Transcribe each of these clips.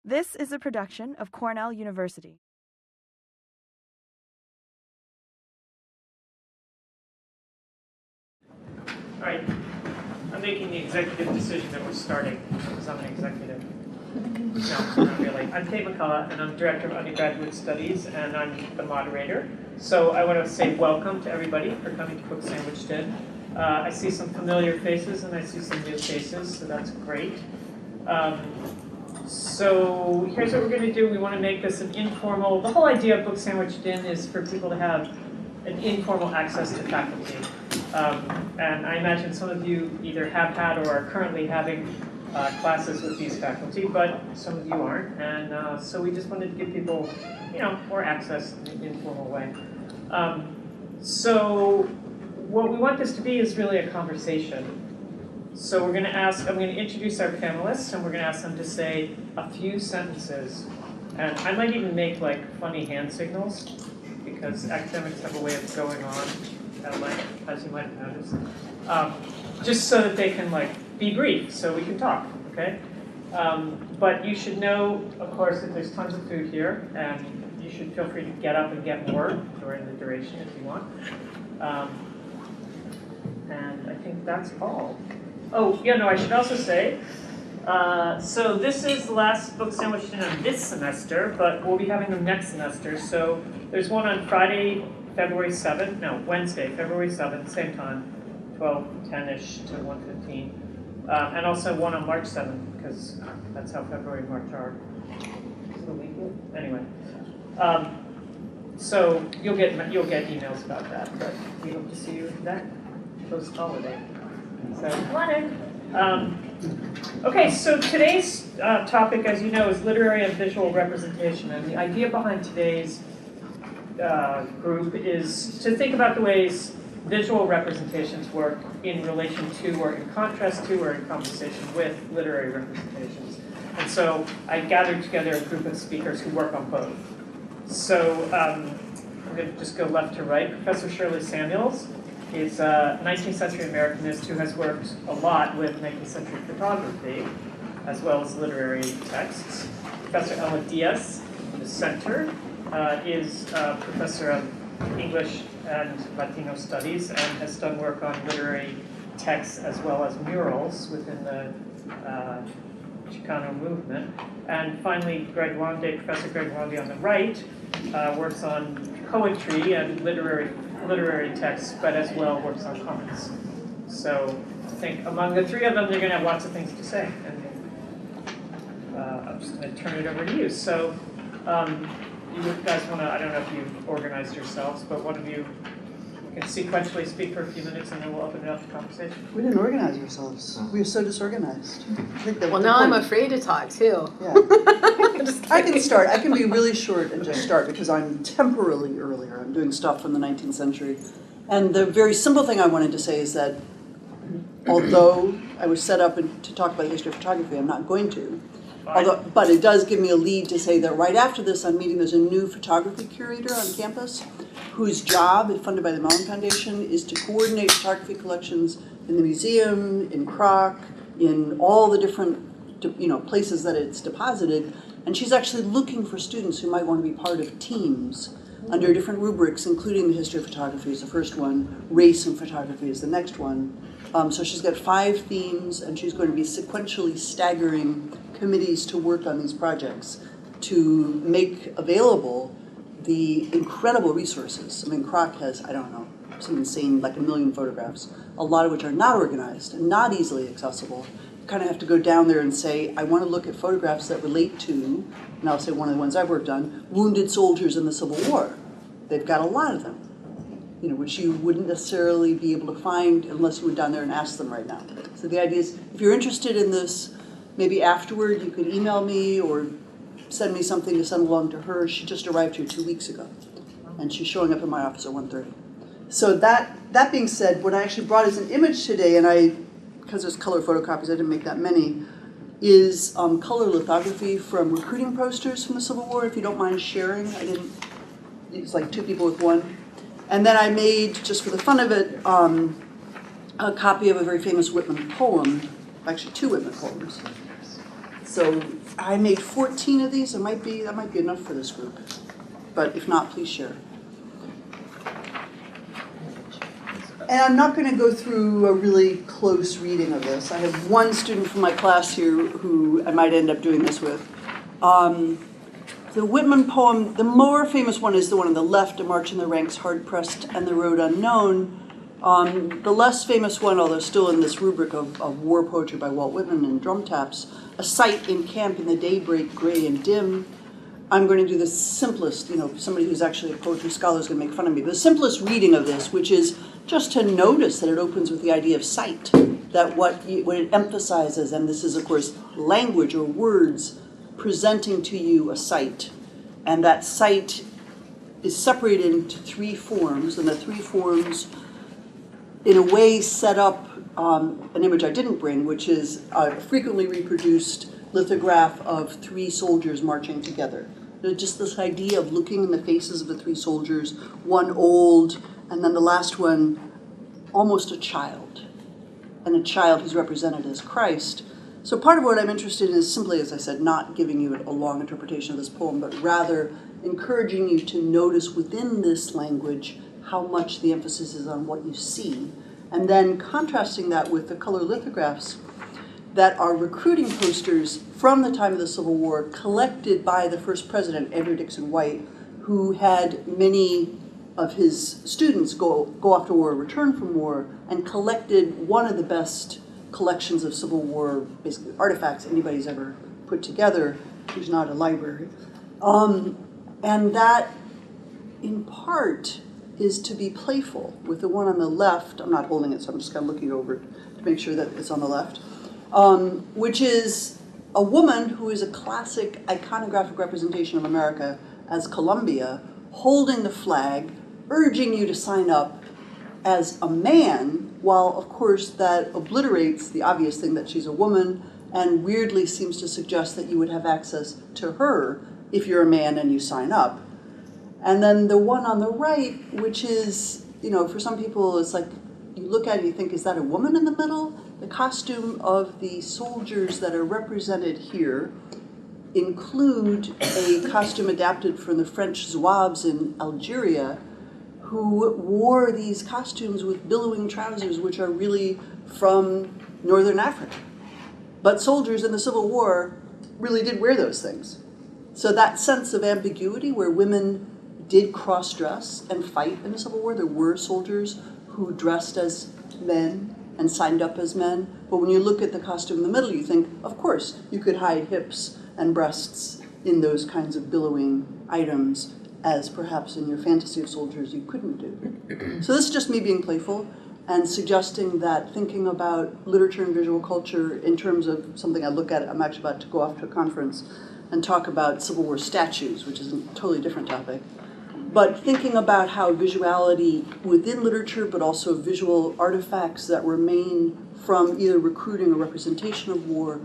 This is a production of Cornell University. All right, I'm making the executive decision that we're starting because I'm an executive. No, not really. I'm Kate McCullough, and I'm Director of Undergraduate Studies, and I'm the moderator. So I want to say welcome to everybody for coming to Book Sandwiched In. I see some familiar faces, and I see some new faces, so that's great. So here's what we're going to do. We want to make this an informal, the whole idea of Book Sandwiched In is for people to have an informal access to faculty. And I imagine some of you either have had or are currently having classes with these faculty, but some of you aren't. And so we just wanted to give people, more access in an informal way. So what we want this to be is really a conversation. So I'm going to introduce our panelists, and we're going to ask them to say a few sentences. And I might even make funny hand signals, because academics have a way of going on, as you might have noticed, just so that they can be brief, so we can talk, okay? But you should know, of course, that there's tons of food here, and you should feel free to get up and get more during the duration if you want. And I think that's all. Oh, I should also say, so this is the last Book Sandwiched In on this semester, but we'll be having them next semester. So there's one on Wednesday, February 7th, same time, 12:10-ish to 1:15. And also one on March 7th, because that's how February and March are. Is it a weekend? Anyway. So you'll get emails about that, but we hope to see you that post-holiday. So, okay, so today's topic, as you know, is literary and visual representation. And the idea behind today's group is to think about the ways visual representations work in relation to, or in contrast to, or in conversation with literary representations. And so I gathered together a group of speakers who work on both. So I'm going to just go left to right. Professor Shirley Samuels is a 19th century Americanist who has worked a lot with 19th century photography, as well as literary texts. Professor Ella Diaz in the center is a professor of English and Latino studies and has done work on literary texts as well as murals within the Chicano movement. And finally, Professor Greg Londe on the right works on poetry and literary texts, but as well works on comics. So I think among the three of them, they're going to have lots of things to say. And I'm just going to turn it over to you. So you guys want to, I don't know if you've organized yourselves, but one of you can sequentially speak for a few minutes and then we'll open it up to conversation. We didn't organize ourselves. We were so disorganized. Well, now I'm afraid to talk too. Yeah. I can start. I can be really short and just start because I'm temporarily earlier. I'm doing stuff from the 19th century. And the very simple thing I wanted to say is that although I was set up to talk about the history of photography, I'm not going to. But it does give me a lead to say that right after this I'm meeting, there's a new photography curator on campus whose job, funded by the Mellon Foundation, is to coordinate photography collections in the museum, in Kroc, in all the different places that it's deposited. And she's actually looking for students who might want to be part of teams under different rubrics, including the history of photography is the first one, race and photography is the next one. So she's got 5 themes, and she's going to be sequentially staggering committees to work on these projects to make available the incredible resources. I mean, Kroc has, I don't know, some insane, 1 million photographs, a lot of which are not organized and not easily accessible. You kind of have to go down there and say, I want to look at photographs that relate to, and I'll say one of the ones I've worked on, wounded soldiers in the Civil War. They've got a lot of them, which you wouldn't necessarily be able to find unless you went down there and asked them right now. So the idea is, if you're interested in this, maybe afterward you could email me or send me something to send along to her. She just arrived here 2 weeks ago, and she's showing up in my office at 1:30. So that being said, what I actually brought as an image today, and because there's color photocopies, I didn't make that many, is color lithography from recruiting posters from the Civil War. If you don't mind sharing, it's like 2 people with one. And then I made, just for the fun of it, a copy of a very famous Whitman poem, actually 2 Whitman poems. So I made 14 of these. That might be enough for this group. But if not, please share. And I'm not going to go through a really close reading of this. I have one student from my class here who I might end up doing this with. The Whitman poem, the more famous one is the one on the left, A March in the Ranks, Hard Pressed, and the Road Unknown. The less famous one, although still in this rubric of war poetry by Walt Whitman and Drum Taps, A Sight in Camp in the Daybreak, Gray and Dim. I'm going to do the simplest, somebody who's actually a poetry scholar is going to make fun of me, but the simplest reading of this, which is just to notice that it opens with the idea of sight, that what it emphasizes, and this is, of course, language or words presenting to you a sight, and that sight is separated into three forms, and the three forms in a way set up an image I didn't bring, which is a frequently reproduced lithograph of three soldiers marching together. Just this idea of looking in the faces of the three soldiers, one old, and then the last one almost a child, and a child who's represented as Christ. So part of what I'm interested in is simply, as I said, not giving you a long interpretation of this poem, but rather encouraging you to notice within this language how much the emphasis is on what you see, and then contrasting that with the color lithographs that are recruiting posters from the time of the Civil War collected by the first president, Andrew Dixon White, who had many of his students go off to war, return from war, and collected one of the best collections of Civil War, basically artifacts anybody's ever put together, who's not a library. And that, in part, is to be playful. With the one on the left, I'm not holding it, so I'm just kind of looking over it to make sure that it's on the left, which is a woman who is a classic iconographic representation of America as Columbia, holding the flag, urging you to sign up as a man, while of course that obliterates the obvious thing that she's a woman and weirdly seems to suggest that you would have access to her if you're a man and you sign up. And then the one on the right, which is, for some people it's like, you look at it and you think, is that a woman in the middle? The costume of the soldiers that are represented here include a costume adapted from the French Zouaves in Algeria, who wore these costumes with billowing trousers, which are really from Northern Africa. But soldiers in the Civil War really did wear those things. So that sense of ambiguity where women did cross-dress and fight in the Civil War, there were soldiers who dressed as men and signed up as men. But when you look at the costume in the middle, you think, of course, you could hide hips and breasts in those kinds of billowing items, as perhaps in your fantasy of soldiers you couldn't do. So this is just me being playful and suggesting that thinking about literature and visual culture in terms of something I look at, I'm actually about to go off to a conference and talk about Civil War statues, which is a totally different topic. But thinking about how visuality within literature, but also visual artifacts that remain from either recruiting or representation of war,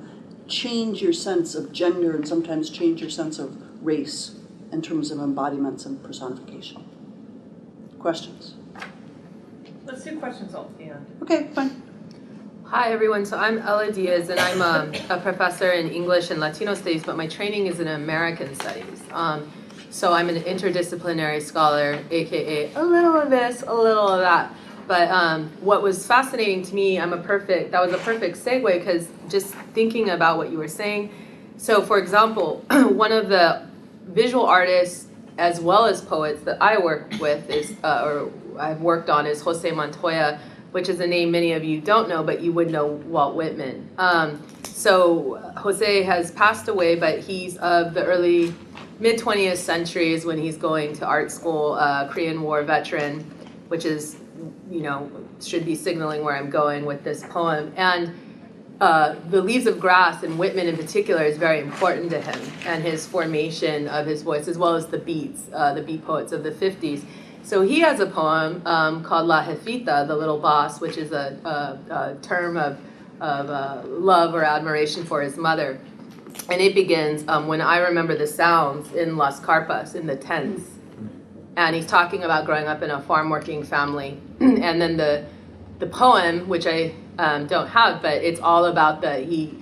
change your sense of gender and sometimes change your sense of race in terms of embodiments and personification. Questions? Let's do questions at the end. Okay, fine. Hi everyone, so I'm Ella Diaz and I'm a professor in English and Latino studies, but my training is in American studies. So I'm an interdisciplinary scholar, AKA a little of this, a little of that. But what was fascinating to me, that was a perfect segue, because just thinking about what you were saying. So for example, one of the visual artists as well as poets that I work with is, or I've worked on, is Jose Montoya, which is a name many of you don't know, but you would know Walt Whitman. So Jose has passed away, but he's of the early mid-20th centuries when he's going to art school, Korean War veteran, which is, should be signaling where I'm going with this poem. And the Leaves of Grass, and Whitman in particular, is very important to him and his formation of his voice, as well as the beats, the beat poets of the 50s. So he has a poem called La Jefita, the Little Boss, which is a term of love or admiration for his mother. And it begins, when I remember the sounds in Las Carpas, in the tents. And he's talking about growing up in a farm working family. And then the poem, which I don't have, but it's all about he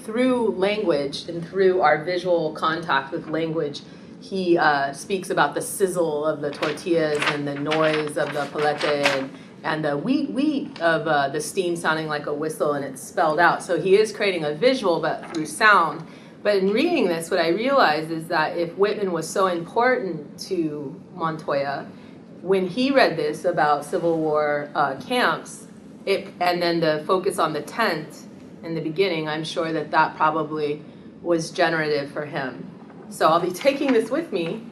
through language and through our visual contact with language, he speaks about the sizzle of the tortillas and the noise of the palete and the wheat of the steam sounding like a whistle, and it's spelled out. So he is creating a visual, but through sound. But in reading this, what I realized is that if Whitman was so important to Montoya, when he read this about Civil War camps, and then the focus on the tent in the beginning, I'm sure that that probably was generative for him. So I'll be taking this with me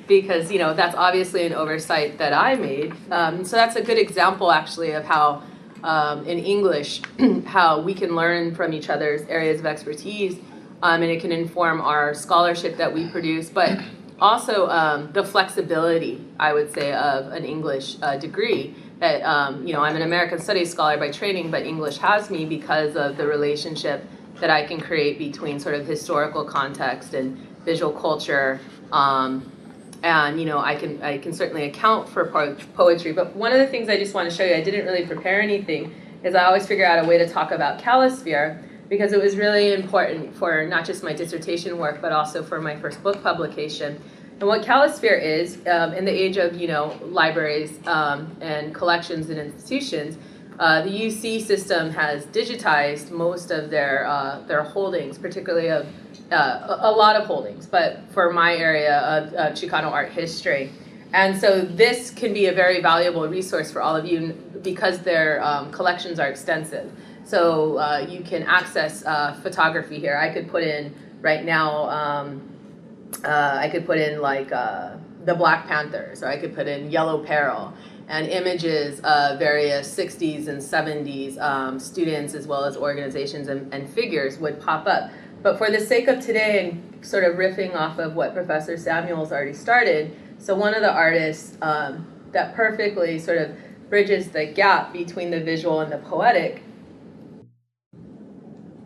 because, you know, that's obviously an oversight that I made. So that's a good example, actually, of how in English, how we can learn from each other's areas of expertise, and it can inform our scholarship that we produce, but also the flexibility, I would say, of an English degree. That, you know, I'm an American Studies scholar by training, but English has me because of the relationship that I can create between sort of historical context and visual culture. And, you know, I can certainly account for poetry. But one of the things I just want to show you, I didn't really prepare anything, is I always figure out a way to talk about calisphere, because it was really important for not just my dissertation work, but also for my first book publication. And what calisphere is, in the age of, you know, libraries and collections and institutions, the UC system has digitized most of their holdings, particularly of a lot of holdings, but for my area of Chicano art history. And so this can be a very valuable resource for all of you because their collections are extensive. So you can access photography here. I could put in right now, I could put in like the Black Panthers, or I could put in Yellow Peril, and images of various 60s and 70s students as well as organizations and figures would pop up. But for the sake of today and sort of riffing off of what Professor Samuel's already started, so one of the artists that perfectly sort of bridges the gap between the visual and the poetic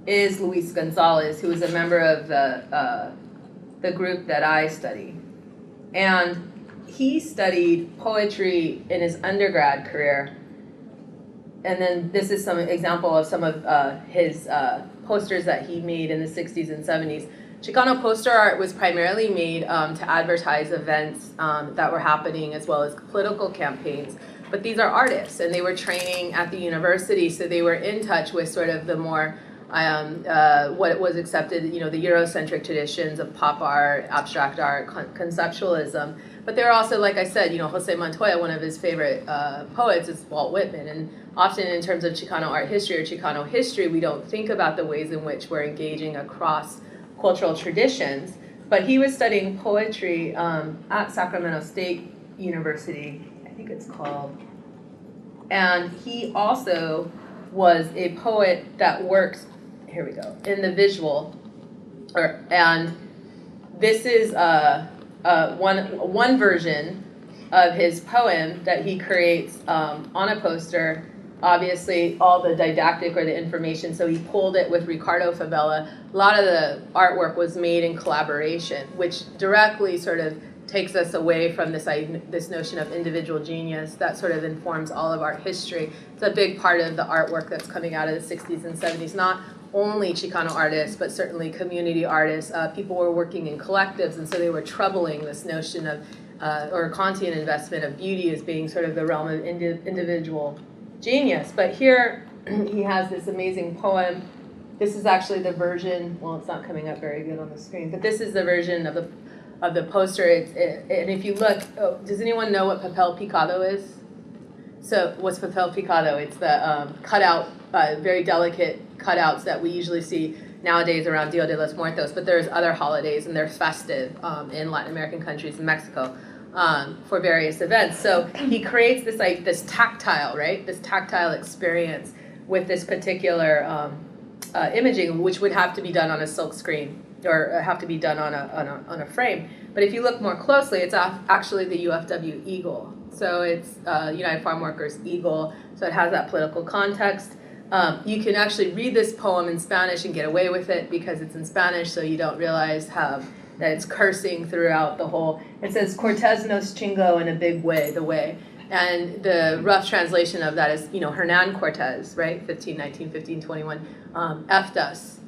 is Luis Gonzalez, who is a member of the group that I study. And he studied poetry in his undergrad career. And then this is some example of some of his posters that he made in the 60s and 70s. Chicano poster art was primarily made to advertise events that were happening as well as political campaigns. But these are artists, and they were training at the university, so they were in touch with sort of the more what was accepted, you know, the Eurocentric traditions of pop art, abstract art, conceptualism. But there are also, like I said, you know, Jose Montoya, one of his favorite poets is Walt Whitman. And often in terms of Chicano art history or Chicano history, we don't think about the ways in which we're engaging across cultural traditions. But he was studying poetry at Sacramento State University, I think it's called. And he also was a poet that works, here we go, in the visual. And this is one version of his poem that he creates on a poster. Obviously, all the didactic or the information, so he pulled it with Ricardo Fabella. A lot of the artwork was made in collaboration, which directly sort of takes us away from this notion of individual genius that sort of informs all of art history. It's a big part of the artwork that's coming out of the 60s and 70s, not only Chicano artists, but certainly community artists. People were working in collectives, and so they were troubling this notion of, or Kantian investment of beauty as being sort of the realm of individual genius. But here he has this amazing poem. This is actually the version, well, it's not coming up very good on the screen, but this is the version of the poster. And if you look, does anyone know what papel picado is? So what's papel picado? It's the cutout, very delicate cutouts that we usually see nowadays around Dia de los Muertos, but there's other holidays and they're festive in Latin American countries and Mexico for various events. So he creates this like this tactile, right? This tactile experience with this particular imaging, which would have to be done on a silk screen or have to be done on a frame. But if you look more closely, it's actually the UFW eagle. So it's United Farm Workers eagle. So it has that political context. You can actually read this poem in Spanish and get away with it because it's in Spanish, so you don't realize that it's cursing throughout the whole. It says, Cortez nos chingo in a big way, the way. And the rough translation of that is, Hernan Cortez, right, 1519, 1521, effed us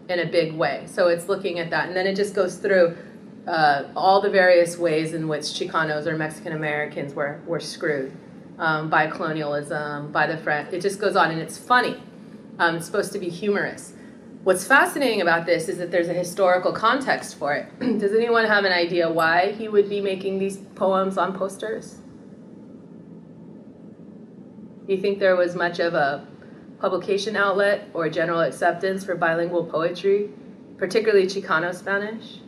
in a big way. So it's looking at that. And then it just goes through all the various ways in which Chicanos or Mexican Americans were screwed by colonialism, by the French. It just goes on, and it's funny. It's supposed to be humorous. What's fascinating about this is that there's a historical context for it. Does anyone have an idea why he would be making these poems on posters? Do you think there was much of a publication outlet or general acceptance for bilingual poetry, particularly Chicano Spanish,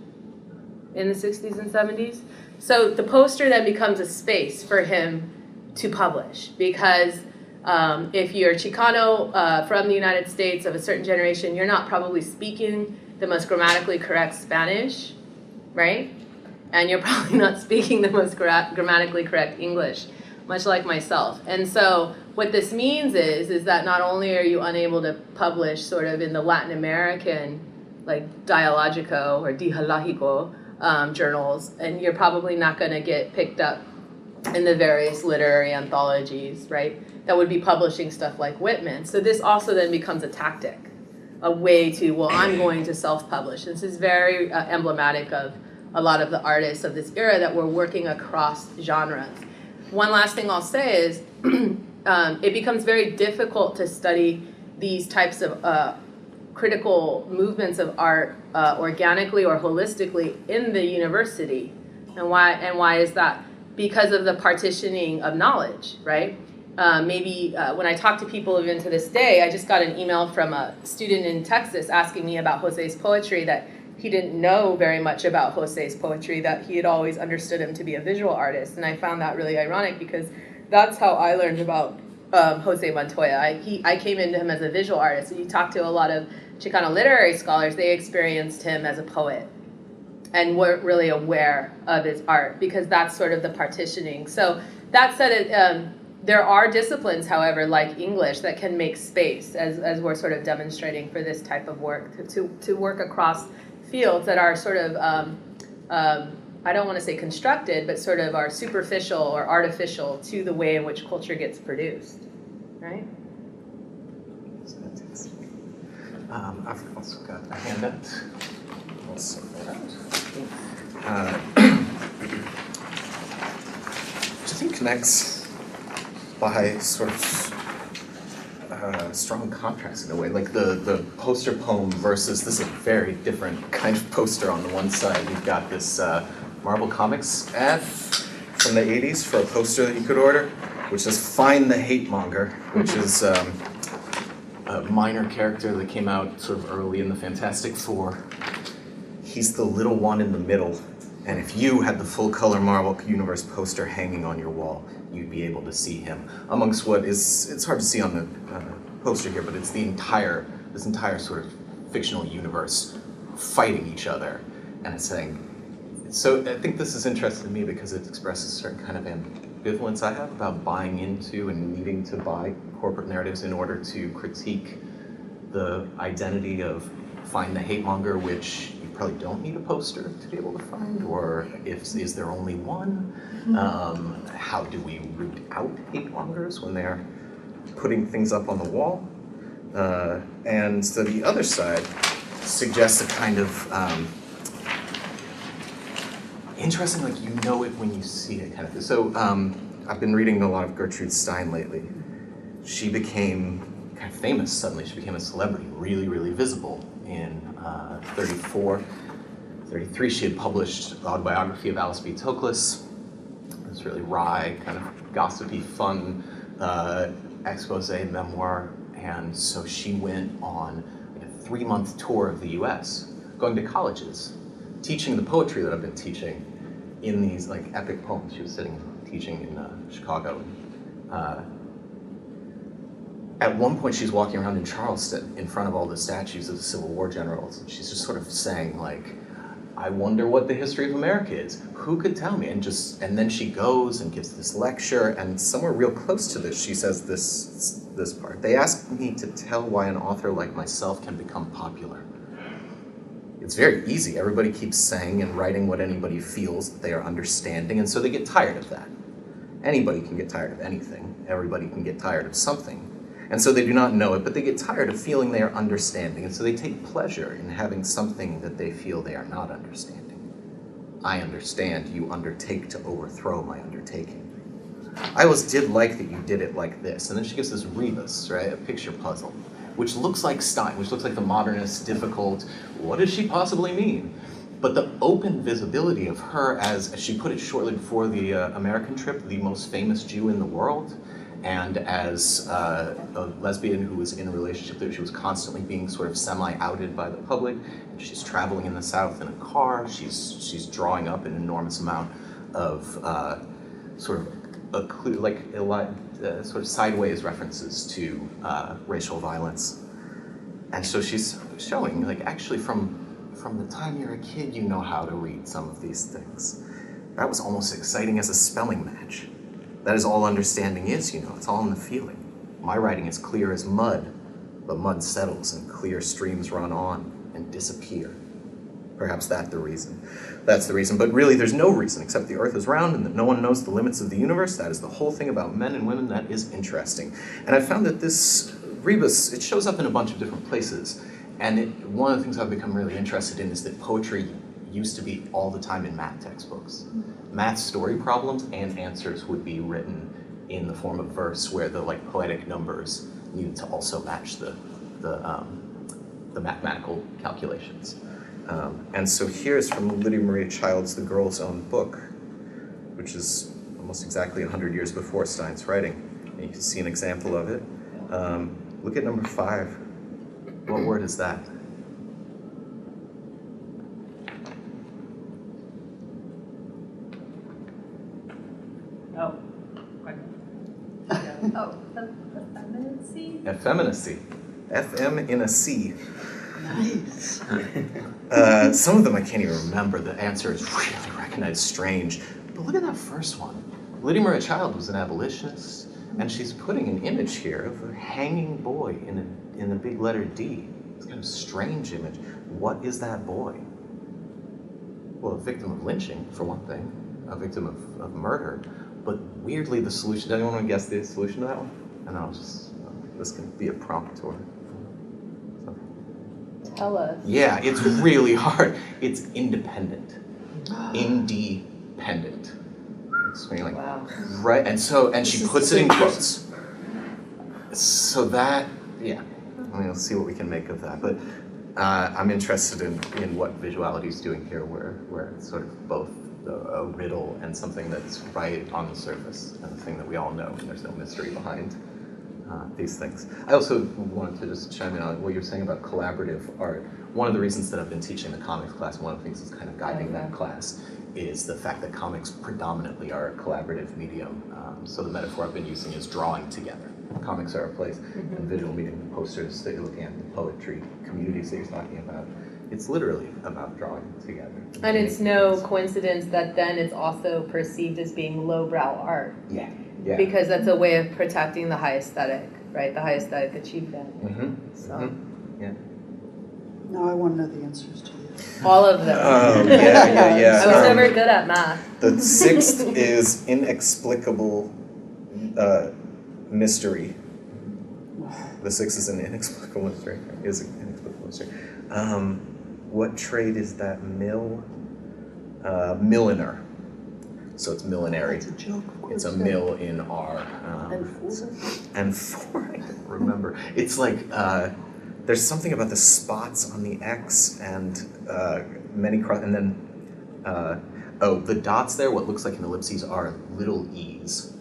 in the 60s and 70s? So the poster then becomes a space for him to publish, because if you're Chicano from the United States of a certain generation, you're not probably speaking the most grammatically correct Spanish, right? And you're probably not speaking the most grammatically correct English, much like myself. And so what this means is that not only are you unable to publish sort of in the Latin American, like Dialogico or Dialogico journals, and you're probably not going to get picked up in the various literary anthologies, right, that would be publishing stuff like Whitman. So this also then becomes a tactic, a way to, well, I'm going to self-publish. This is very emblematic of a lot of the artists of this era that were working across genres. One last thing I'll say is it becomes very difficult to study these types of critical movements of art organically or holistically in the university. And why is that? Because of the partitioning of knowledge, right? Maybe when I talk to people even to this day, I just got an email from a student in Texas asking me about Jose's poetry, that he didn't know very much about Jose's poetry, that he had always understood him to be a visual artist. And I found that really ironic, because that's how I learned about Jose Montoya. I came into him as a visual artist. And you talk to a lot of Chicano literary scholars, they experienced him as a poet and weren't really aware of his art, because that's sort of the partitioning. So that said, there are disciplines, however, like English, that can make space, as we're sort of demonstrating for this type of work, to work across fields that are sort of, I don't want to say constructed, but sort of are superficial or artificial to the way in which culture gets produced, right? I've also got a handout. I'll sort that out. Which I think connects by sort of strong contrast in a way, like the poster poem versus this is a very different kind of poster. On the one side, you've got this Marvel Comics ad from the 80s for a poster that you could order, which says "Find the Hate Monger," which is a minor character that came out sort of early in the Fantastic Four. He's the little one in the middle, and if you had the full-color Marvel Universe poster hanging on your wall, you'd be able to see him amongst what is, it's hard to see on the poster here, but it's this entire sort of fictional universe fighting each other. And it's saying, so I think this is interesting to me because it expresses a certain kind of ambivalence I have about buying into and needing to buy corporate narratives in order to critique the identity of find the hate monger, which you probably don't need a poster to be able to find, or is there only one? How do we root out hate mongers when they're putting things up on the wall? And so the other side suggests a kind of interesting, like you know it when you see it kind of thing. So I've been reading a lot of Gertrude Stein lately. She became kind of famous suddenly. She became a celebrity, really, really visible in 34. 33, she had published the autobiography of Alice B. Toklas. This really wry, kind of gossipy, fun expose memoir. And so she went on like a 3-month tour of the US, going to colleges, teaching the poetry that I've been teaching in these like epic poems. She was teaching in Chicago. At one point, she's walking around in Charleston in front of all the statues of the Civil War generals. And she's just sort of saying, like, I wonder what the history of America is. Who could tell me? And then she goes and gives this lecture, and somewhere real close to this, she says this part. They asked me to tell why an author like myself can become popular. It's very easy. Everybody keeps saying and writing what anybody feels that they are understanding, and so they get tired of that. Anybody can get tired of anything. Everybody can get tired of something. And so they do not know it, but they get tired of feeling they are understanding. And so they take pleasure in having something that they feel they are not understanding. I understand, you undertake to overthrow my undertaking. I always did like that you did it like this. And then she gives this rebus, right, a picture puzzle, which looks like Stein, which looks like the modernist, difficult, what does she possibly mean? But the open visibility of her as she put it shortly before the American trip, the most famous Jew in the world, and as a lesbian who was in a relationship that she was constantly being sort of semi-outed by the public. She's traveling in the South in a car. She's drawing up an enormous amount of sort of sideways references to racial violence. And so she's showing, like, actually from the time you're a kid, you know how to read some of these things. That was almost exciting as a spelling match. That is all understanding is, you know, it's all in the feeling. My writing is clear as mud, but mud settles and clear streams run on and disappear. Perhaps that's the reason. But really there's no reason except the earth is round and that no one knows the limits of the universe. That is the whole thing about men and women that is interesting. And I found that this rebus, it shows up in a bunch of different places. And one of the things I've become really interested in is that poetry used to be all the time in math textbooks. Math story problems and answers would be written in the form of verse where the like poetic numbers needed to also match the mathematical calculations. And so here's from Lydia Maria Child's The Girl's Own Book, which is almost exactly 100 years before Stein's writing. And you can see an example of it. Look at number 5. What word is that? Oh. Oh, effeminacy? Effeminacy. FM in a C. Nice. Some of them I can't even remember. The answer is really recognized strange. But look at that first one. Lydia Maria Child was an abolitionist, and she's putting an image here of a hanging boy in the big letter D. It's kind of a strange image. What is that boy? Well, a victim of lynching, for one thing. A victim of murder. But weirdly, the solution, does anyone want to guess the solution to that one? And I'll just, this can be a prompt or something. Tell us. Yeah, it's really hard. It's independent. Independent. It's really like, Wow. right, and she puts it in quotes. So that, yeah, I mean, we'll see what we can make of that. But I'm interested in what visuality is doing here, where it's sort of both a riddle and something that's right on the surface, and a thing that we all know, and there's no mystery behind these things. I also wanted to just chime in on what you're saying about collaborative art. One of the reasons that I've been teaching the comics class, one of the things that's kind of guiding that class, is the fact that comics predominantly are a collaborative medium. So the metaphor I've been using is drawing together. Comics are a place, and visual medium, the posters that you're looking at, the poetry, communities that you're talking about. It's literally about drawing together. And it's no coincidence that then it's also perceived as being lowbrow art. Yeah, yeah. Because that's a way of protecting the high aesthetic, right? The high aesthetic achievement. So. Yeah. Now I want to know the answers to these. All of them. Yeah. I was never good at math. The 6th is inexplicable mystery. The 6th is an inexplicable mystery. Is an inexplicable mystery. What trade is that? Milliner. So it's millinery. It's a joke, of course. It's a mill in R. And 4, I don't remember. It's like, there's something about the spots on the X and and then, the dots there, what looks like an ellipses are little e's.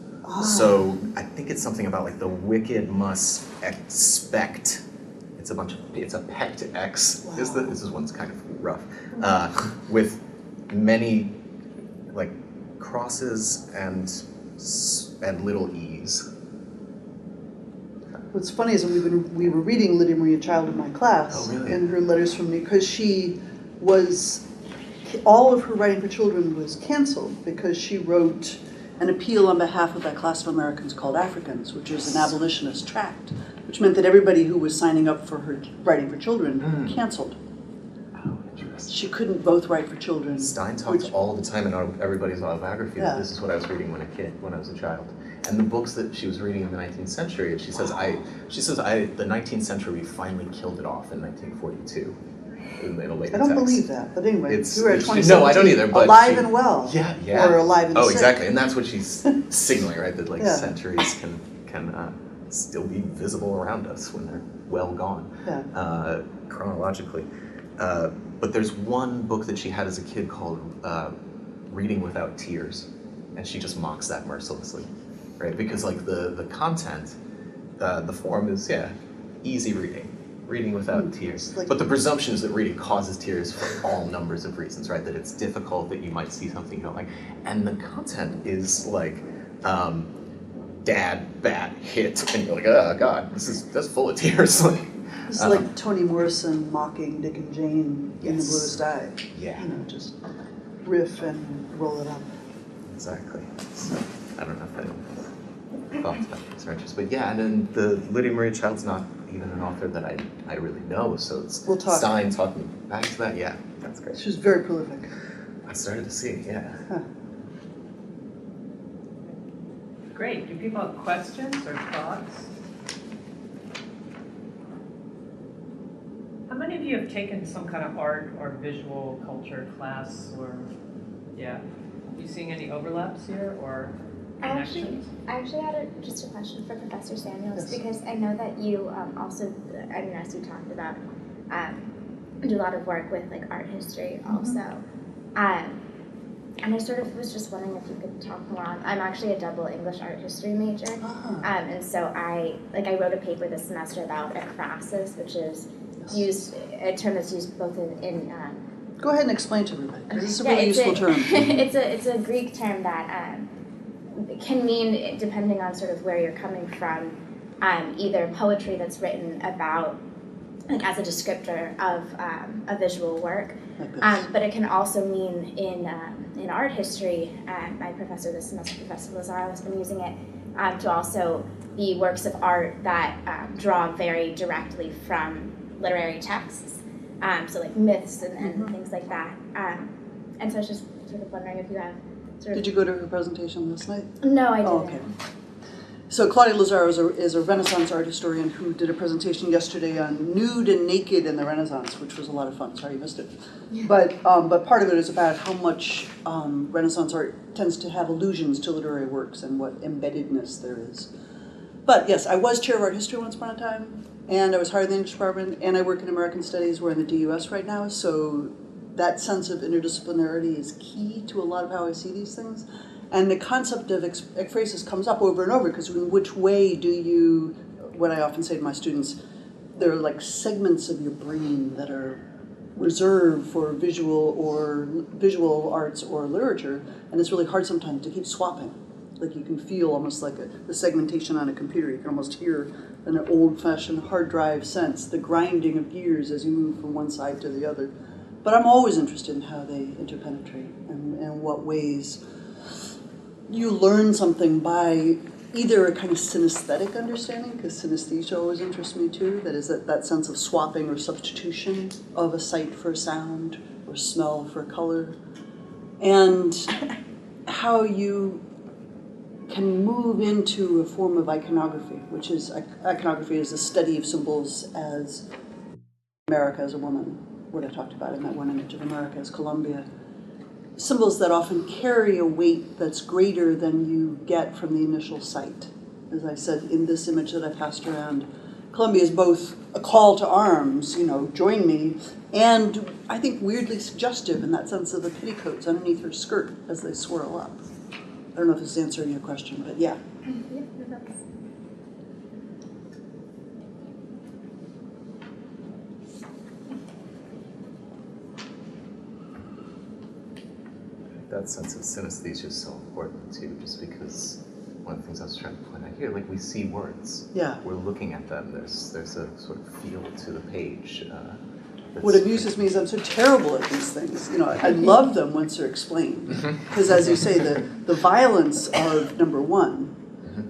So I think it's something about like the wicked must expect. It's a pect X. Wow. This one's kind of rough. With many like crosses and little e's. What's funny is we were reading Lydia Maria Child in my class. Oh, really? And her letters from me, because all of her writing for children was canceled because she wrote an appeal on behalf of that class of Americans called Africans, which is an abolitionist tract, which meant that everybody who was signing up for her writing for children canceled. Oh, interesting. she couldn't both write for children. Stein talks all the time in everybody's autobiography that this is what I was reading when I was a child. And the books that she was reading in the 19th century, and she says, the 19th century finally killed it off in 1942. In a later I don't text. believe that, but anyway, you were at 2017, no, I don't either. But alive and well. Yeah. Or alive and sick. Oh, exactly, and that's what she's signaling, right? That like centuries can still be visible around us when they're well gone, chronologically. But there's one book that she had as a kid called Reading Without Tears, and she just mocks that mercilessly, right? Because like the content, the form is easy reading without tears. But the presumption is that reading causes tears for all numbers of reasons, right? That it's difficult, that you might see something you don't like, and the content is like. Dad, bat, hit, and you're like, oh God, that's full of tears. It's like Toni Morrison mocking Dick and Jane in The Bluest Eye. Yeah. You know, just riff and roll it up. Exactly. So, I don't know if anyone has thoughts about this or interest, but yeah, and then the Lydia Maria Child's not even an author that I really know, so it's Stein talking back to that. Yeah, that's great. She was very prolific. I started to see, Huh. Great. Do people have questions or thoughts? How many of you have taken some kind of art or visual culture class or, are you seeing any overlaps here or connections? I actually had just a question for Professor Samuels because I know that you also, as you talked about, do a lot of work with like art history also. And I sort of was just wondering if you could talk more on. I'm actually a double English art history major, and so I wrote a paper this semester about ekphrasis, which is a term that's used both in Go ahead and explain to everybody. This is a really useful term. It's a Greek term that can mean, depending on sort of where you're coming from, either poetry that's written about, like as a descriptor of a visual work, but it can also mean in art history. My professor this semester, Professor Lazaro, has been using it to also be works of art that draw very directly from literary texts, so like myths and things like that. And so I was just sort of wondering if you have sort of... Did you go to her presentation last night? No, I didn't. Oh, okay. So Claudia Lazaro is a Renaissance art historian who did a presentation yesterday on nude and naked in the Renaissance, which was a lot of fun. Sorry you missed it. Yeah. But part of it is about how much Renaissance art tends to have allusions to literary works and what embeddedness there is. But yes, I was chair of art history once upon a time, and I was hired in the English department, and I work in American studies. We're in the DUS right now, so that sense of interdisciplinarity is key to a lot of how I see these things. And the concept of ekphrasis comes up over and over, because in which way do you, what I often say to my students, there are like segments of your brain that are reserved for visual arts or literature, and it's really hard sometimes to keep swapping. Like you can feel almost like the segmentation on a computer. You can almost hear an old-fashioned hard drive sense, the grinding of gears as you move from one side to the other. But I'm always interested in how they interpenetrate and what ways you learn something by either a kind of synesthetic understanding, because synesthesia always interests me too, that is that sense of swapping or substitution of a sight for a sound or smell for color, and how you can move into a form of iconography, which is, iconography is the study of symbols as America as a woman, what I talked about in that one image of America as Columbia. Symbols that often carry a weight that's greater than you get from the initial sight. As I said in this image that I passed around, Columbia is both a call to arms, join me, and I think weirdly suggestive in that sense of the petticoats underneath her skirt as they swirl up. I don't know if this is answering your question, but yeah. That sense of synesthesia is so important too, just because one of the things I was trying to point out here, like we see words. Yeah. We're looking at them. There's a sort of feel to the page. What amuses me is I'm so terrible at these things. I love them once they're explained. Because as you say, the violence of number one,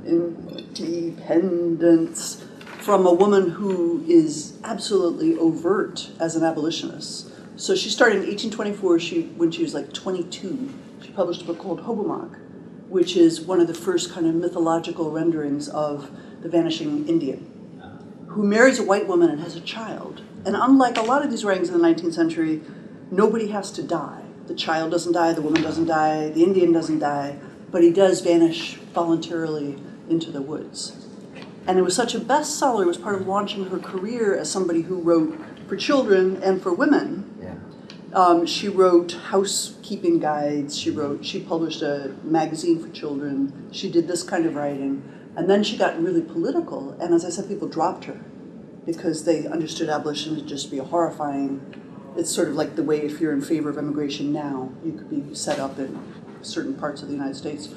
independence, from a woman who is absolutely overt as an abolitionist. So she started in 1824. When she was like 22, she published a book called Hobomok, which is one of the first kind of mythological renderings of the vanishing Indian, who marries a white woman and has a child. And unlike a lot of these writings in the 19th century, nobody has to die. The child doesn't die, the woman doesn't die, the Indian doesn't die, but he does vanish voluntarily into the woods. And it was such a bestseller, it was part of launching her career as somebody who wrote for children and for women. She wrote housekeeping guides, she published a magazine for children, she did this kind of writing. And then she got really political, and as I said, people dropped her because they understood abolition to just be horrifying. It's sort of like the way if you're in favor of immigration now, you could be set up in certain parts of the United States.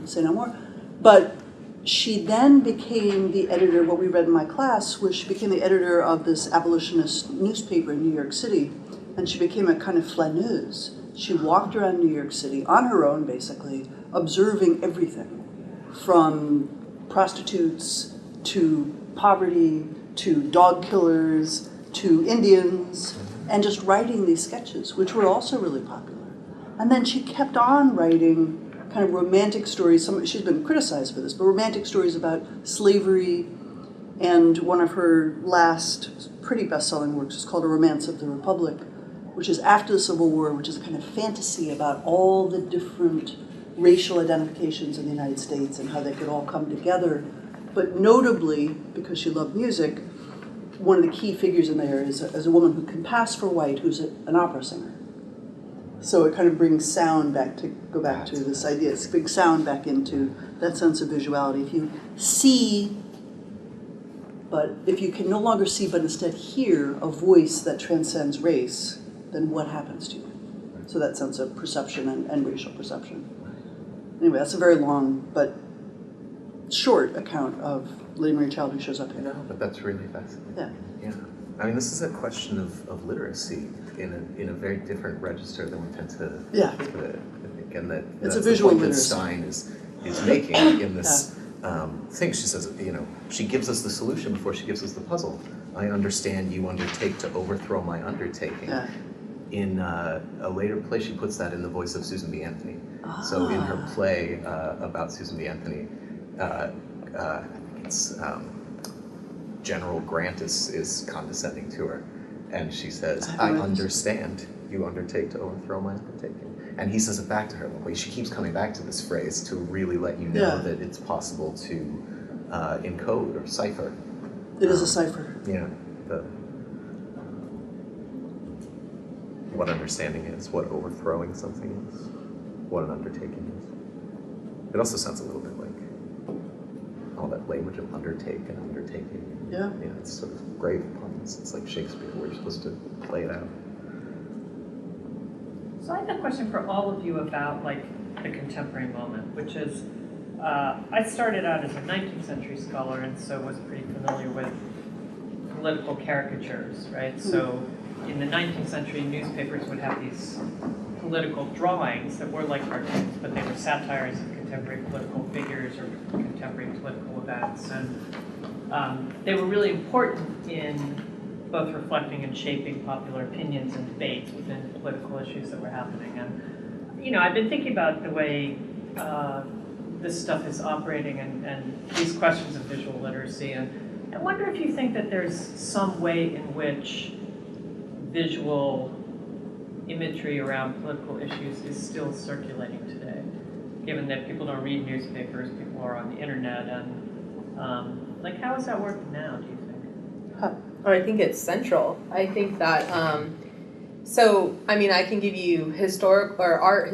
Say no more. But she then became the editor, what we read in my class was she became the editor of this abolitionist newspaper in New York City, and she became a kind of flaneuse. She walked around New York City on her own, basically, observing everything, from prostitutes to poverty to dog killers to Indians, and just writing these sketches, which were also really popular. And then she kept on writing kind of romantic stories. She's been criticized for this, but romantic stories about slavery. And one of her last pretty best-selling works is called A Romance of the Republic, which is after the Civil War, which is a kind of fantasy about all the different racial identifications in the United States and how they could all come together. But notably, because she loved music, one of the key figures in there is a woman who can pass for white, who's an opera singer. So it kind of brings sound back to, go back to this idea, it's brings sound back into that sense of visuality. If you see, but if you can no longer see but instead hear a voice that transcends race, then what happens to you? So that sense of perception and racial perception. Anyway, that's a very long but short account of Lady Mary Child who shows up here. No, but that's really fascinating. Yeah. Yeah. I mean, this is a question of literacy in a very different register than we tend to think of it, I think, and that's a visual the point literacy. that Stein is making in this thing. She says, she gives us the solution before she gives us the puzzle. I understand you undertake to overthrow my undertaking. Yeah. In a later play, she puts that in the voice of Susan B. Anthony. So in her play about Susan B. Anthony, I think it's General Grant is condescending to her, and she says, I understand you undertake to overthrow my undertaking. And he says it back to her. She keeps coming back to this phrase to really let you know that it's possible to encode or cipher. It is a cipher. Yeah. What understanding is, what overthrowing something is, what an undertaking is. It also sounds a little bit like all that language of undertake and undertaking. Yeah. It's sort of grave puns. It's like Shakespeare where you're supposed to play it out. So I have a question for all of you about like the contemporary moment, which is, I started out as a 19th century scholar and so was pretty familiar with political caricatures, right? So in the 19th century, newspapers would have these political drawings that were like cartoons, but they were satires of contemporary political figures or contemporary political events. And they were really important in both reflecting and shaping popular opinions and debates within political issues that were happening. And, I've been thinking about the way this stuff is operating and these questions of visual literacy. And I wonder if you think that there's some way in which visual imagery around political issues is still circulating today, given that people don't read newspapers, people are on the internet, and how is that working now, do you think? I think it's central. I think that, I can give you historic or art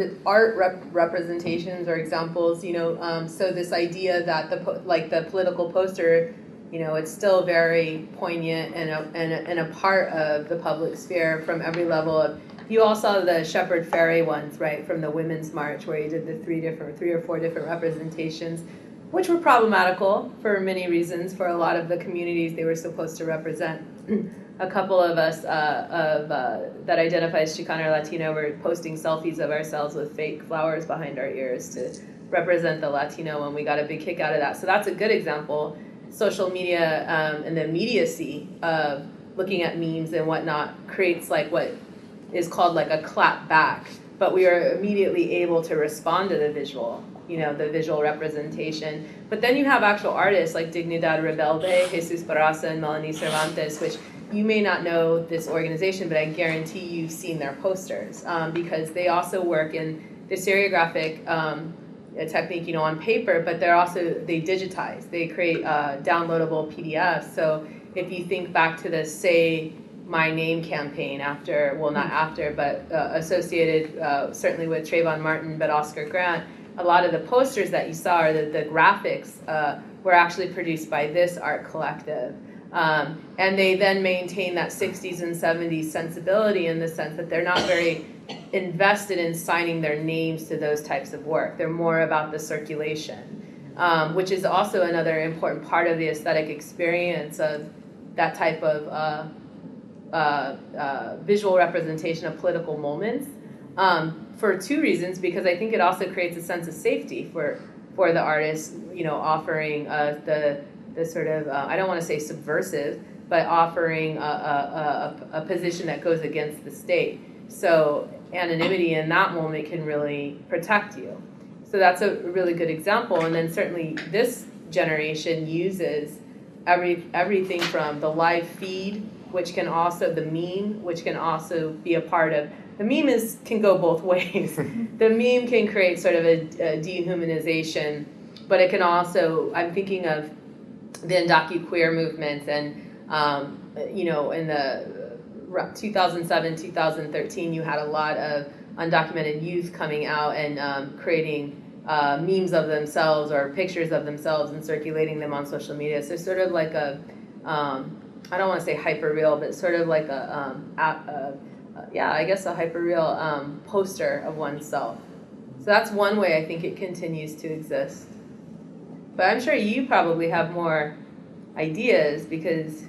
representations or examples, so this idea that the political poster, it's still very poignant and a part of the public sphere from every level of. You all saw the Shepherd Ferry ones, right, from the Women's March, where you did the three or four different representations, which were problematical for many reasons for a lot of the communities they were supposed to represent. A couple of us that identify as Chicano or Latino were posting selfies of ourselves with fake flowers behind our ears to represent the Latino, and we got a big kick out of that. So that's a good example. Social media and the immediacy of looking at memes and whatnot creates like what is called like a clap back, but we are immediately able to respond to the visual, the visual representation. But then you have actual artists like Dignidad Rebelde, Jesus Barraza, and Melanie Cervantes, which you may not know this organization, but I guarantee you've seen their posters, because they also work in the serigraphic technique, on paper, but they digitize. They create downloadable PDFs. So if you think back to the Say My Name campaign associated certainly with Trayvon Martin, but Oscar Grant, a lot of the posters that you saw, or the graphics, were actually produced by this art collective. And they then maintain that 60s and 70s sensibility in the sense that they're not very invested in signing their names to those types of work. They're more about the circulation, which is also another important part of the aesthetic experience of that type of visual representation of political moments, for two reasons. Because I think it also creates a sense of safety for the artist, offering the sort of, I don't want to say subversive, but offering a position that goes against the state. So anonymity in that moment can really protect you. So that's a really good example. And then certainly this generation uses everything from the live feed, which can also, the meme, which can also be a part of, the meme can go both ways. The meme can create sort of a dehumanization, but it can also, I'm thinking of the Undocu-queer movements, and in the 2007, 2013, you had a lot of undocumented youth coming out and creating memes of themselves or pictures of themselves and circulating them on social media. So sort of like a, I don't want to say hyperreal, but sort of like a hyperreal poster of oneself. So that's one way I think it continues to exist. But I'm sure you probably have more ideas because,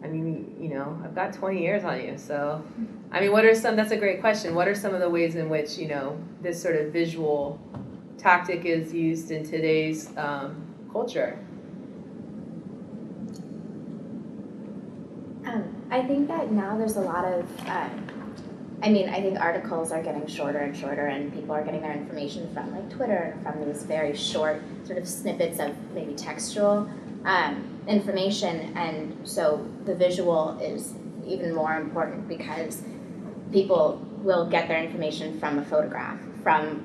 I've got 20 years on you. So, that's a great question. What are some of the ways in which, this sort of visual tactic is used in today's culture? I think that now there's a lot of, I think articles are getting shorter and shorter, and people are getting their information from like Twitter, from these very short sort of snippets of maybe textual information, and so the visual is even more important because people will get their information from a photograph, from,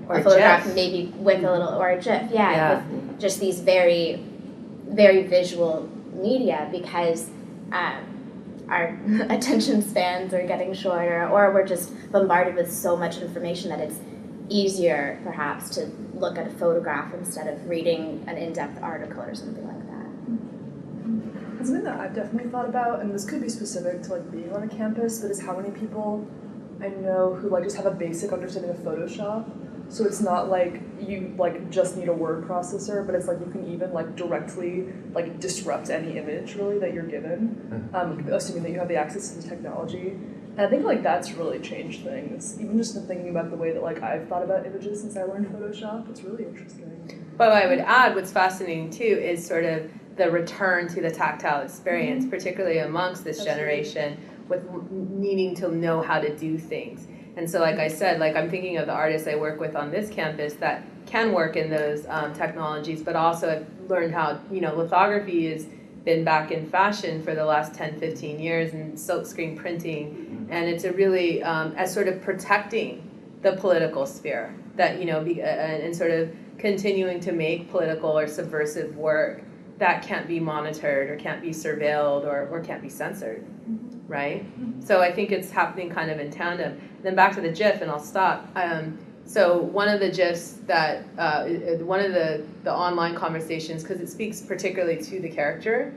Or a photograph GIF. Maybe with a little, or a GIF, with just these very, very visual media, because our attention spans are getting shorter, or we're just bombarded with so much information that it's easier perhaps to look at a photograph instead of reading an in-depth article or something like that. Something that I've definitely thought about, and this could be specific to like being on a campus, but is how many people I know who like just have a basic understanding of Photoshop. So it's not like you like just need a word processor, but it's like you can even like directly like disrupt any image really that you're given, assuming that you have the access to the technology. And I think like that's really changed things. Even just in thinking about the way that like I've thought about images since I learned Photoshop, it's really interesting. But I would add, what's fascinating too is sort of the return to the tactile experience, particularly amongst this generation, with needing to know how to do things. And so, like I said, like I'm thinking of the artists I work with on this campus that can work in those technologies, but also have learned how, lithography has been back in fashion for the last 10, 15 years, and silkscreen printing. And it's a really, as sort of protecting the political sphere, that, and sort of continuing to make political or subversive work that can't be monitored or can't be surveilled or can't be censored, right? So I think it's happening kind of in tandem. Then back to the GIF, and I'll stop. So one of the GIFs that, one of the online conversations, because it speaks particularly to the character,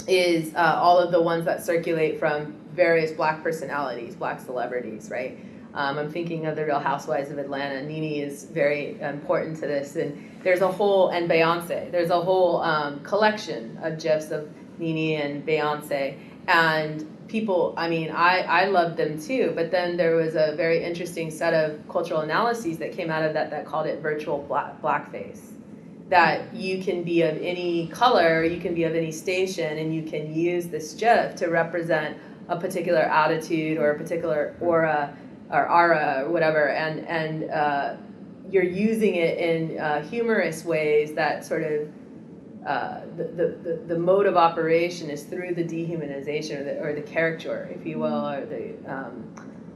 is all of the ones that circulate from various Black personalities, Black celebrities, right? I'm thinking of the Real Housewives of Atlanta. Nene is very important to this, and there's a whole, and Beyonce, there's a whole collection of GIFs of Nene and Beyonce, and people, I loved them too, but then there was a very interesting set of cultural analyses that came out of that called it virtual blackface. That you can be of any color, you can be of any station, and you can use this GIF to represent a particular attitude or a particular aura or whatever, and you're using it in humorous ways that sort of the mode of operation is through the dehumanization or the caricature, if you will, or the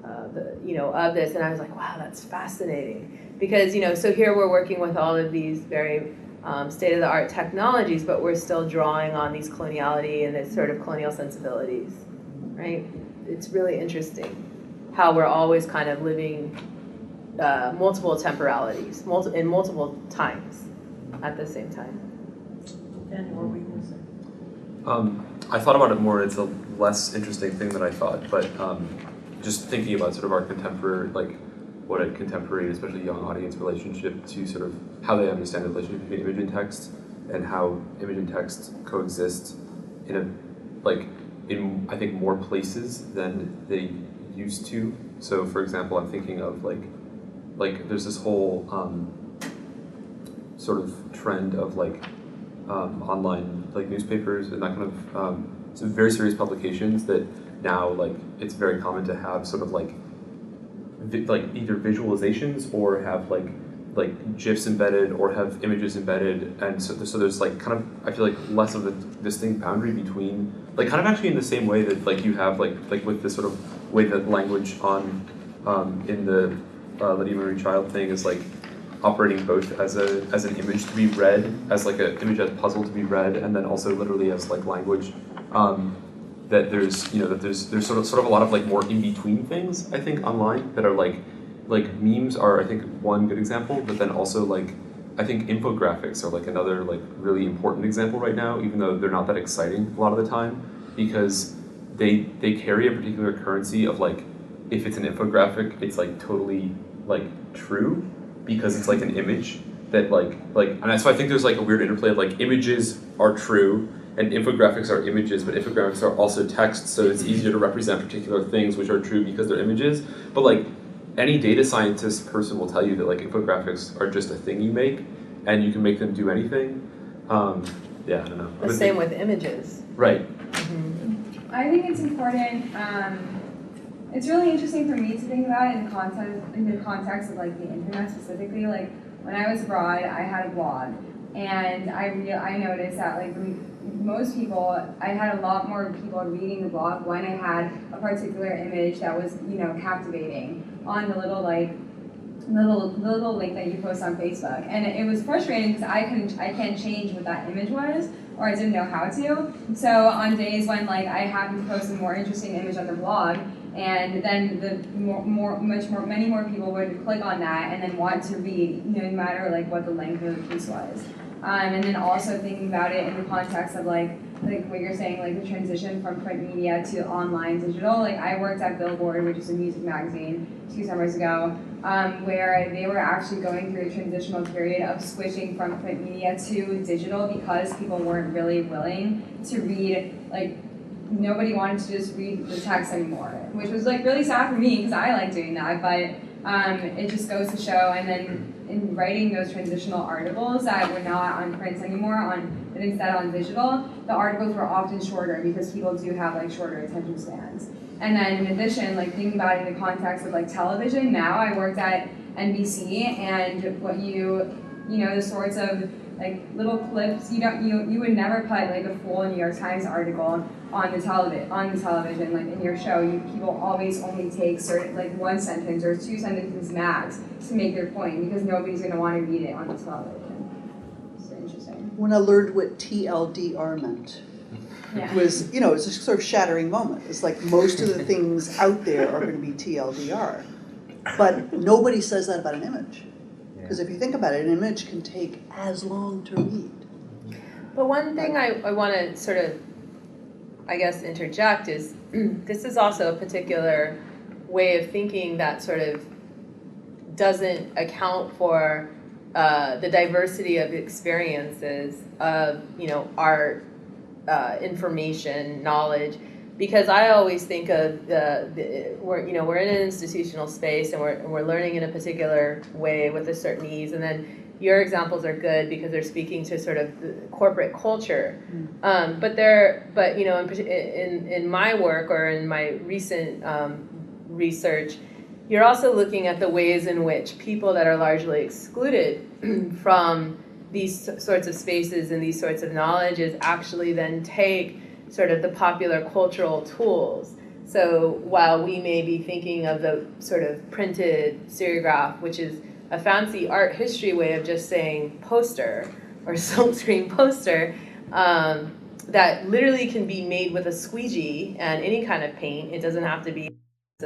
of this. And I was like, wow, that's fascinating, because so here we're working with all of these very state-of-the-art technologies, but we're still drawing on these coloniality and this sort of colonial sensibilities, right? It's really interesting how we're always kind of living multiple temporalities, in multiple times at the same time. And what were you going to say? I thought about it more. It's a less interesting thing than I thought, but just thinking about sort of our contemporary, like what a contemporary, especially young audience relationship to sort of how they understand the relationship between image and text, and how image and text coexist in I think more places than they used to. So for example, I'm thinking of like there's this whole sort of trend of online newspapers and that kind of some very serious publications that now it's very common to have sort of either visualizations or have like GIFs embedded or have images embedded, and so there's kind of, I feel less of a distinct boundary between kind of actually in the same way that you have like with this sort of way that language on in the Lydia Marie Child thing is operating both as an image to be read, as an image as puzzle to be read, and then also literally as language. That there's there's sort of a lot of more in between things, I think, online that are like memes are, I think, one good example, but then also I think infographics are another really important example right now, even though they're not that exciting a lot of the time, because they carry a particular currency of if it's an infographic, it's totally true, because it's an image that and so I think there's a weird interplay of images are true and infographics are images, but infographics are also text, so it's easier to represent particular things which are true because they're images. But any data scientist person will tell you that infographics are just a thing you make, and you can make them do anything. Yeah, I don't know. The same with images. Right. Mm-hmm. I think it's important. It's really interesting for me to think about it in the context of the internet specifically. When I was abroad, I had a blog, and I noticed that most people, I had a lot more people reading the blog when I had a particular image that was captivating on the little little link that you post on Facebook. And it was frustrating because I can't change what that image was, or I didn't know how to. So on days when I happened to post a more interesting image on the blog, and then many more people would click on that and then want to read, no matter what the length of the piece was. And then also thinking about it in the context of what you're saying, the transition from print media to online digital. I worked at Billboard, which is a music magazine, 2 summers ago, where they were actually going through a transitional period of switching from print media to digital because people weren't really willing to read, nobody wanted to just read the text anymore, which was really sad for me because I like doing that, but it just goes to show. And then in writing those transitional articles that were not on print anymore, but instead on digital, the articles were often shorter because people do have shorter attention spans. And then in addition, thinking about it in the context of television, now I worked at NBC, and what the sorts of little clips, you would never put a full New York Times article on the television, in your show. People always only take certain 1 sentence or 2 sentences max to make their point, because nobody's going to want to read it on the television. So interesting. When I learned what TLDR meant, Yeah. it was it's a sort of shattering moment. It's most of the things out there are going to be TLDR, but nobody says that about an image. Because if you think about it, an image can take as long to read. But one thing I want to sort of, I guess, interject is this is also a particular way of thinking that sort of doesn't account for the diversity of experiences of art, information, knowledge, because I always think of we're in an institutional space and we're learning in a particular way with a certain ease, and then your examples are good because they're speaking to sort of the corporate culture. But in my work or in my recent research, you're also looking at the ways in which people that are largely excluded from these sorts of spaces and these sorts of knowledges actually then take sort of the popular cultural tools. So while we may be thinking of the sort of printed serigraph, which is a fancy art history way of just saying poster or silkscreen poster, that literally can be made with a squeegee and any kind of paint. It doesn't have to be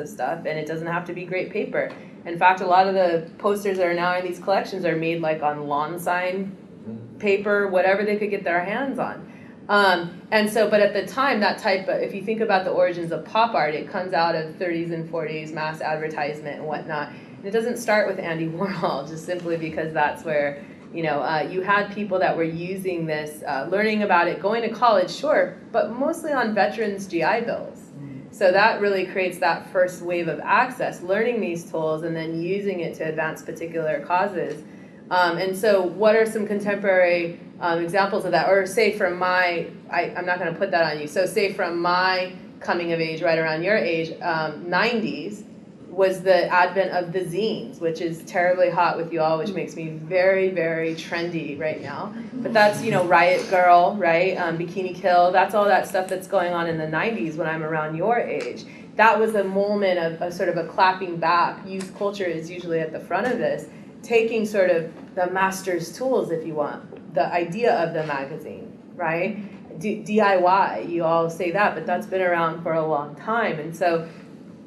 stuff, and it doesn't have to be great paper. In fact, a lot of the posters that are now in these collections are made like on lawn sign paper, whatever they could get their hands on. And so, but at the time, that type of, if you think about the origins of pop art, it comes out of 30s and 40s, mass advertisement and whatnot. And it doesn't start with Andy Warhol, just simply because that's where, you had people that were using this, learning about it, going to college, sure, but mostly on veterans' GI Bills. So that really creates that first wave of access, learning these tools and then using it to advance particular causes. And so what are some contemporary examples of that? Or say from I'm not going to put that on you. So say from my coming of age, right around your age, 90s, was the advent of the zines, which is terribly hot with you all, which makes me very, very trendy right now. But that's, Riot Girl, right? Bikini Kill, that's all that stuff that's going on in the 90s when I'm around your age. That was a moment of a sort of a clapping back. Youth culture is usually at the front of this, taking sort of the master's tools, if you want, the idea of the magazine, right? DIY, you all say that, but that's been around for a long time. And so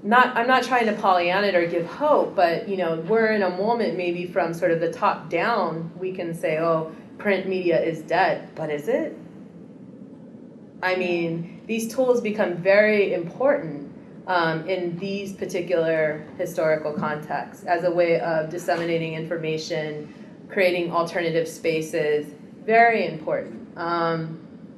I'm not trying to Pollyanna it or give hope, but we're in a moment maybe from sort of the top down, we can say, oh, print media is dead, but is it? I mean, these tools become very important in these particular historical contexts as a way of disseminating information, creating alternative spaces, very important.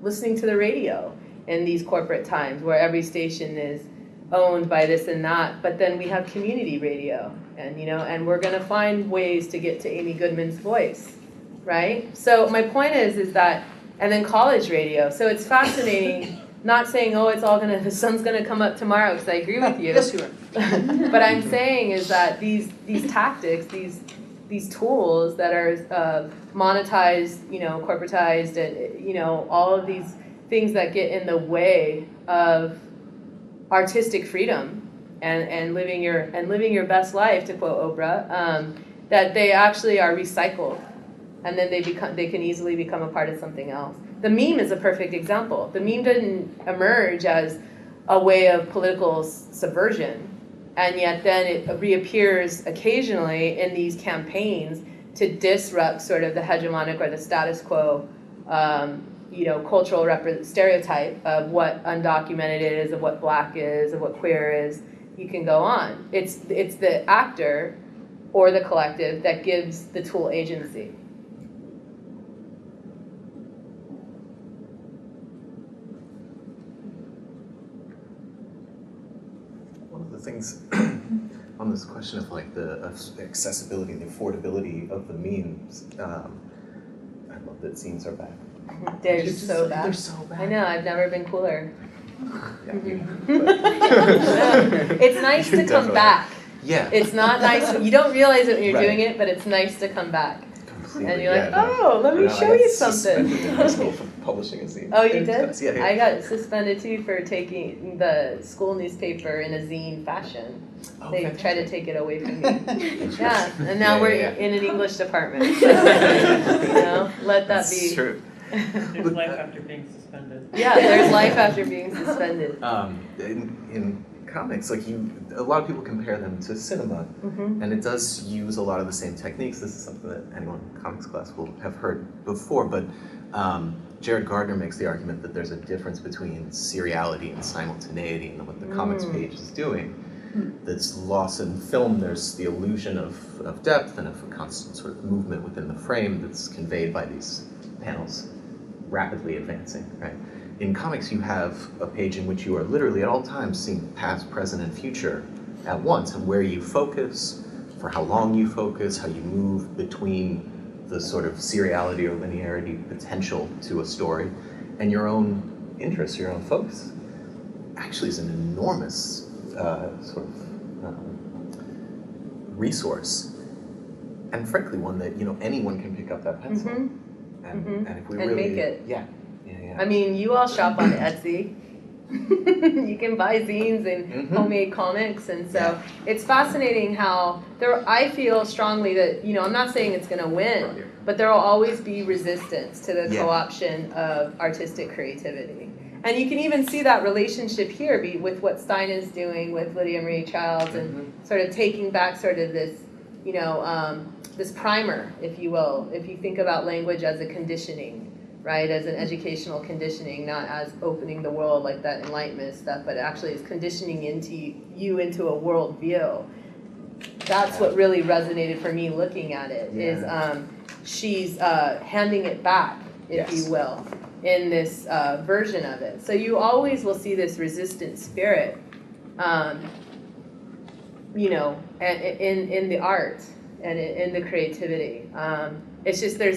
Listening to the radio in these corporate times where every station is owned by this and that, but then we have community radio, and we're going to find ways to get to Amy Goodman's voice, right? So my point is that, and then college radio. So it's fascinating, not saying, oh, the sun's going to come up tomorrow, because I agree with you. Yes, you are. But I'm saying is that these tactics, these tools that are monetized, corporatized, and all of these things that get in the way of artistic freedom and living your best life, to quote Oprah, that they actually are recycled, and then they can easily become a part of something else. The meme is a perfect example. The meme didn't emerge as a way of political subversion, and yet then it reappears occasionally in these campaigns to disrupt sort of the hegemonic or the status quo cultural stereotype of what undocumented is, of what black is, of what queer is. You can go on. It's the actor or the collective that gives the tool agency. One of the things on this question of like the accessibility and the affordability of the memes, I love that zines are back. They're so bad. They're so bad. I know, I've never been cooler. Yeah, you have, It's nice to come back. Yeah. It's not nice, you don't realize it when you're Right. doing it, but it's nice to come back. Completely, And you're like, yeah, oh, let me I show you got suspended something. in high school for publishing a zine. Oh, you did? Yeah, yeah. I got suspended too for taking the school newspaper in a zine fashion. Oh, They fantastic. tried to take it away from me. Yeah, and now Yeah, we're yeah, yeah. in an English department. Let that That's be. true. There's life after being suspended. Yeah, there's life after being suspended. In comics, like a lot of people compare them to cinema, Mm-hmm. and it does use a lot of the same techniques. This is something that anyone in comics class will have heard before, but Jared Gardner makes the argument that there's a difference between seriality and simultaneity and what the comics page is doing. That's lost in film. There's the illusion of depth and of a constant sort of movement within the frame that's conveyed by these panels rapidly advancing, right? in comics you have a page in which you are literally at all times seeing past, present, and future at once, and where you focus, for how long you focus, how you move between the sort of seriality or linearity potential to a story, and your own interests, your own focus, actually is an enormous sort of resource, and frankly one that anyone can pick up that pencil and if we and really make it. Yeah. I mean, you all shop on Etsy. You can buy zines and homemade comics, and so it's fascinating how I feel strongly that I'm not saying it's going to win, but there will always be resistance to the co-option of artistic creativity. And you can even see that relationship here with what Stein is doing with Lydia Marie Childs and sort of taking back sort of this, this primer, if you will, if you think about language as a conditioning, right, as an educational conditioning, not as opening the world like that Enlightenment stuff, but actually is conditioning you into a world view. That's what really resonated for me looking at it, is she's handing it back, if you will, in this version of it. So you always will see this resistant spirit, in the art and in the creativity. It's just there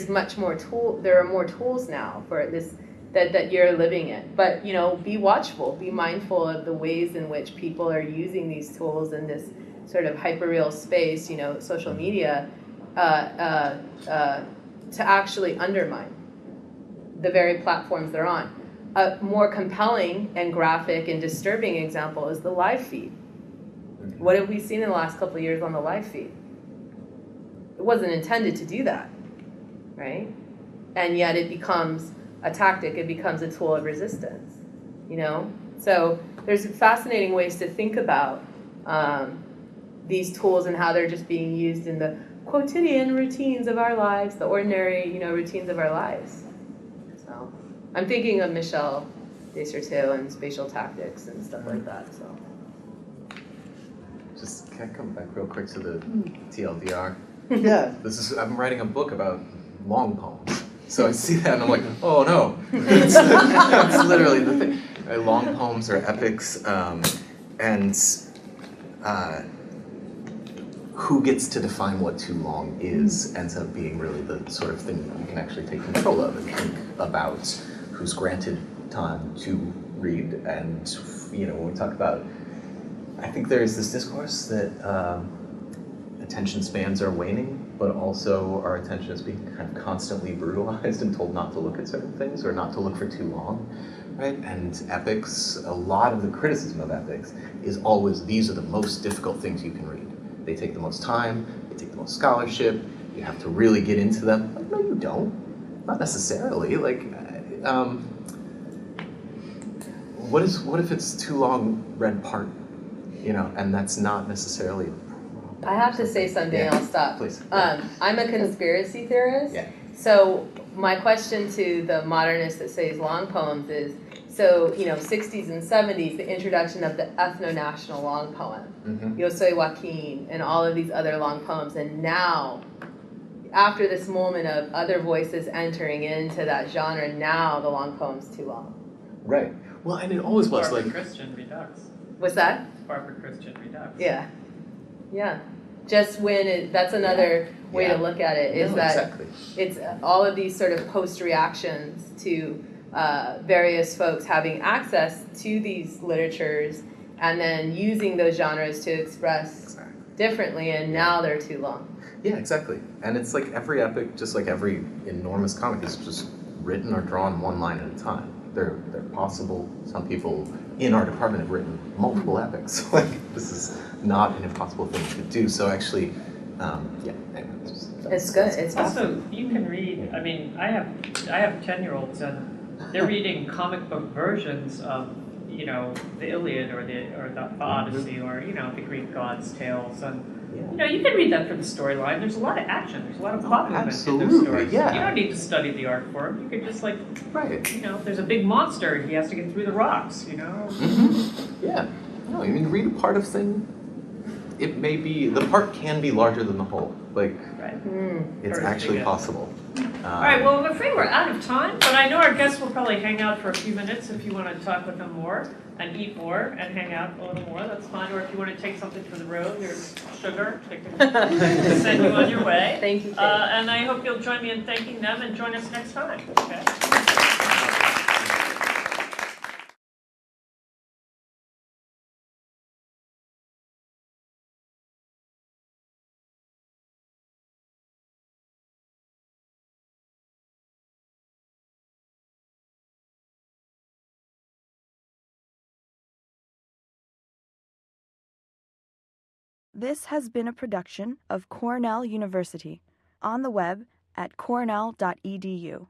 are more tools now for this that you're living in. But be watchful, be mindful of the ways in which people are using these tools in this sort of hyperreal space, social media, to actually undermine the very platforms they're on. A more compelling and graphic and disturbing example is the live feed. What have we seen in the last couple of years on the live feed? It wasn't intended to do that, right? And yet it becomes a tactic, it becomes a tool of resistance, So there's fascinating ways to think about these tools and how they're just being used in the quotidian routines of our lives, the ordinary, routines of our lives. So I'm thinking of Michel Desserteau and spatial tactics and stuff like that, so. Just can I come back real quick to the TLDR? Yeah. I'm writing a book about long poems. So I see that and I'm like, oh no. It's literally the thing. Long poems are epics, and who gets to define what too long is ends up being really the sort of thing that you can actually take control of and think about who's granted time to read. And when we talk about, I think there's this discourse that attention spans are waning, but also our attention is being kind of constantly brutalized and told not to look at certain things or not to look for too long, right? And epics, a lot of the criticism of epics is always, these are the most difficult things you can read. They take the most time, they take the most scholarship, you have to really get into them. Like, no, you don't. Not necessarily. Like, what if it's too long read part, and that's not necessarily. I have to say something, I'll stop. Please. I'm a conspiracy theorist. Yeah. So my question to the modernist that says long poems is, 60s and 70s, the introduction of the ethno-national long poem, Yo Soy Joaquin, and all of these other long poems, and now, after this moment of other voices entering into that genre, now the long poem's too long. Right. Well, and it always was Barbara like. Christian Redux. What's that? Barbara Christian Redux. Yeah. Yeah. Just when that's another way to look at it, is that exactly. It's all of these sort of post-reactions to various folks having access to these literatures and then using those genres to express differently, and now they're too long. Yeah, exactly. And it's like every epic, just like every enormous comic, is just written or drawn one line at a time. They're possible. Some people in our department have written multiple epics. Like, this is not an impossible thing to do. So actually, anyway, it's good. It's also, you can read, I mean, I have 10-year-olds and they're reading comic book versions of, the Iliad or the Odyssey or, the Greek gods' tales, and you can read that for the storyline. There's a lot of action. There's a lot of plot movement in those stories. Yeah. You don't need to study the art form. You could just right. There's a big monster and he has to get through the rocks. Yeah. No, read a part of thing it may be, the part can be larger than the whole. Like, Right. it's Very actually good. possible. All right, well, I'm afraid we're out of time, but I know our guests will probably hang out for a few minutes if you want to talk with them more and eat more and hang out a little more, that's fine. Or if you want to take something for the road, here's sugar, they can send you on your way. Thank you. And I hope you'll join me in thanking them and join us next time. Okay. This has been a production of Cornell University, on the web at cornell.edu.